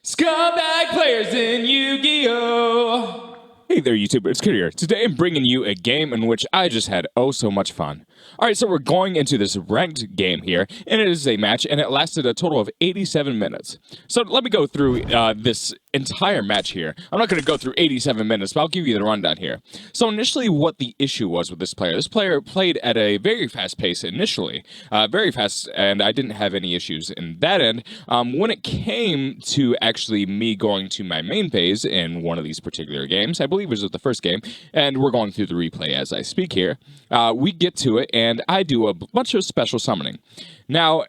Scumbag players in Yu-Gi-Oh! Hey there, YouTube. It's Kid here. Today I'm bringing you a game in which I just had oh so much fun. Alright, so we're going into this ranked game here, and it is a match, and it lasted a total of 87 minutes. So let me go through this entire match here. I'm not going to go through 87 minutes, but I'll give you the rundown here. So initially, what the issue was with this player played at a very fast pace initially. Very fast, and I didn't have any issues in that end. When it came to actually me going to my main phase in one of these particular games, I believe it was the first game, and we're going through the replay as I speak here, we get to it, and I do a bunch of special summoning. Now,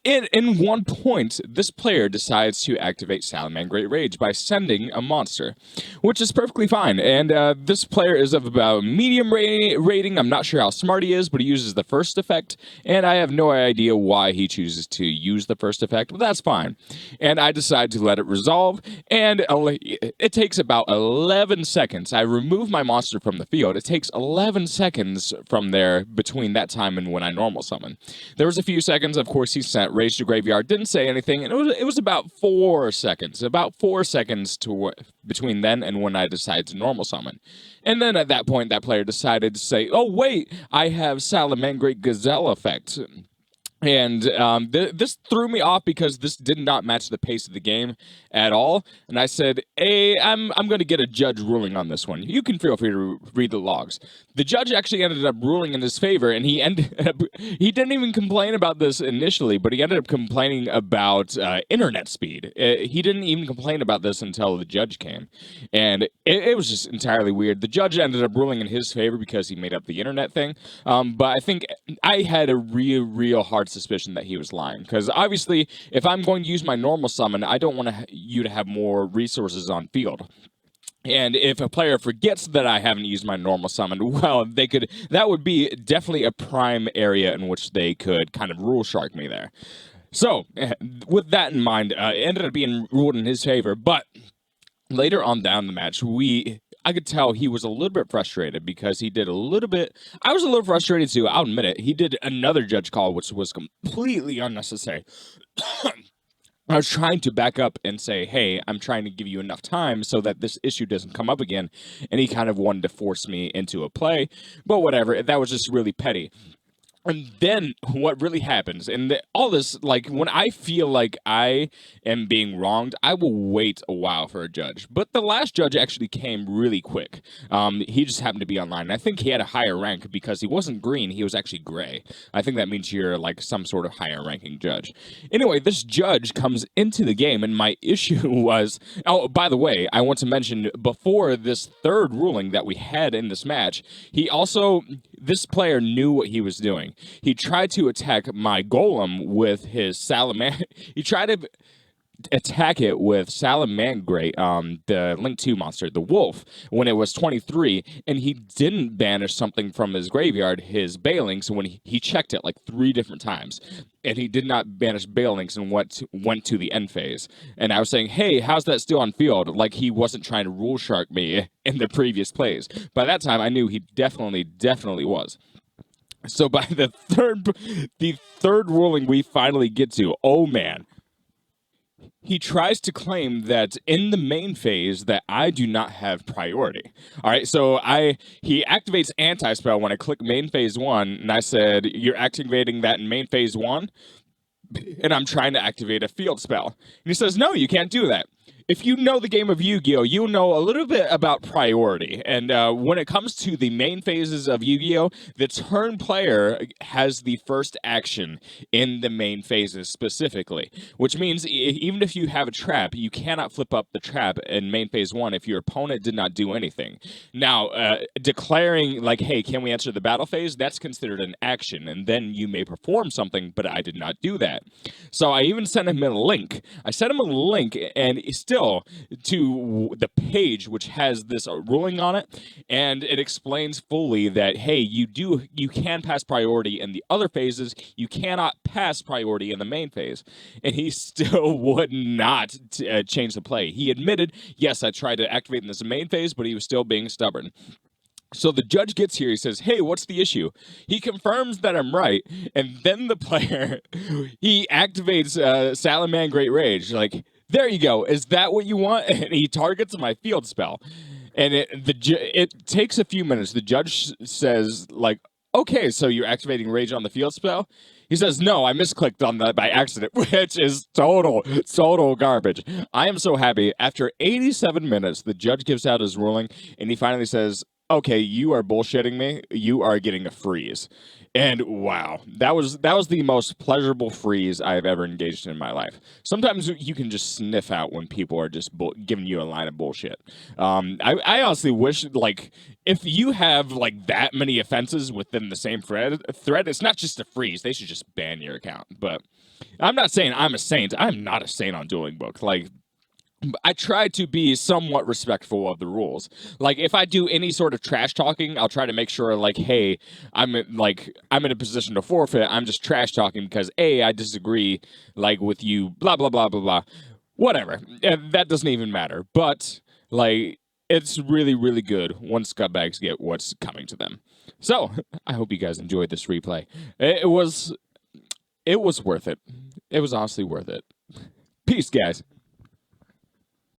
in one point, this player decides to activate Salaman Great Rage by sending a monster, which is perfectly fine. And this player is of about medium rating. I'm not sure how smart he is, but he uses the first effect, and I have no idea why he chooses to use the first effect, but that's fine. And I decide to let it resolve, and it takes about 11 seconds. I remove my monster from the field. It takes 11 seconds from there between that time and when I normal summon. There was a few seconds, of course, he sent Rage to Graveyard, didn't say anything, and it was about 4 seconds. About 4 seconds between then and when I decided to normal summon. And then at that point, that player decided to say, oh wait, I have Salamangreat Gazelle effect. And this threw me off because this did not match the pace of the game at all. And I said, hey, I'm going to get a judge ruling on this one. You can feel free to read the logs. The judge actually ended up ruling in his favor, and he didn't even complain about this initially, but he ended up complaining about internet speed. He didn't even complain about this until the judge came. And it was just entirely weird. The judge ended up ruling in his favor because he made up the internet thing. But I think I had a real hard suspicion that he was lying, because obviously if I'm going to use my normal summon, I don't want you to have more resources on field. And if a player forgets that I haven't used my normal summon, well, that would be definitely a prime area in which they could kind of rule shark me there. So with that in mind, it ended up being ruled in his favor. But later on down the match, I could tell he was a little bit frustrated because he did a little bit. I was a little frustrated too, I'll admit it. He did another judge call, which was completely unnecessary. I was trying to back up and say, hey, I'm trying to give you enough time so that this issue doesn't come up again. And he kind of wanted to force me into a play. But whatever, that was just really petty. And then what really happens, and all this, like, when I feel like I am being wronged, I will wait a while for a judge. But the last judge actually came really quick. He just happened to be online. I think he had a higher rank because he wasn't green, he was actually gray. I think that means you're, like, some sort of higher ranking judge. Anyway, this judge comes into the game, and my issue was... Oh, by the way, I want to mention, before this third ruling that we had in this match, this player knew what he was doing. He tried to attack my golem with his salamander. He tried to attack it with Salamangreat, the Link 2 monster, the wolf, when it was 23, and he didn't banish something from his graveyard, his Balinks, when he checked it like 3 different times. And he did not banish Balinks and went to the end phase. And I was saying, hey, how's that still on field? Like he wasn't trying to rule shark me in the previous plays. By that time, I knew he definitely was. So by the third ruling we finally get to, oh man, he tries to claim that in the main phase that I do not have priority. All right, so he activates anti-spell when I click main phase 1, and I said, you're activating that in main phase 1? And I'm trying to activate a field spell. And he says, no, you can't do that. If you know the game of Yu-Gi-Oh, you know a little bit about priority. And when it comes to the main phases of Yu-Gi-Oh, the turn player has the first action in the main phases specifically. Which means even if you have a trap, you cannot flip up the trap in main phase 1 if your opponent did not do anything. Now, declaring like, hey, can we enter the battle phase? That's considered an action. And then you may perform something, but I did not do that. So I even sent him a link. I sent him a link, and still to the page which has this ruling on it, and it explains fully that, hey, you can pass priority in the other phases, you cannot pass priority in the main phase. And he still would not change the play. He admitted, yes, I tried to activate in this main phase, but he was still being stubborn. So the judge gets here, he says, hey, what's the issue? He confirms that I'm right, and then the player, he activates Salaman Great Rage. Like, There you go. Is that what you want? And he targets my field spell, and it takes a few minutes. The judge says like, "Okay, so you're activating rage on the field spell." He says, "No, I misclicked on that by accident," which is total garbage. I am so happy. After 87 minutes, the judge gives out his ruling, and he finally says, "Okay, you are bullshitting me. You are getting a freeze." And wow, that was the most pleasurable freeze I've ever engaged in my life. Sometimes you can just sniff out when people are just giving you a line of bullshit. I honestly wish, like, if you have like that many offenses within the same thread, it's not just a freeze. They should just ban your account. But I'm not saying I'm a saint. I'm not a saint on Dueling Book. Like, I try to be somewhat respectful of the rules. Like, if I do any sort of trash talking, I'll try to make sure, like, hey, I'm in a position to forfeit. I'm just trash talking because I disagree, like, with you. Blah blah blah blah blah. Whatever. That doesn't even matter. But like, it's really really good when scumbags get what's coming to them. So I hope you guys enjoyed this replay. It was worth it. It was honestly worth it. Peace, guys.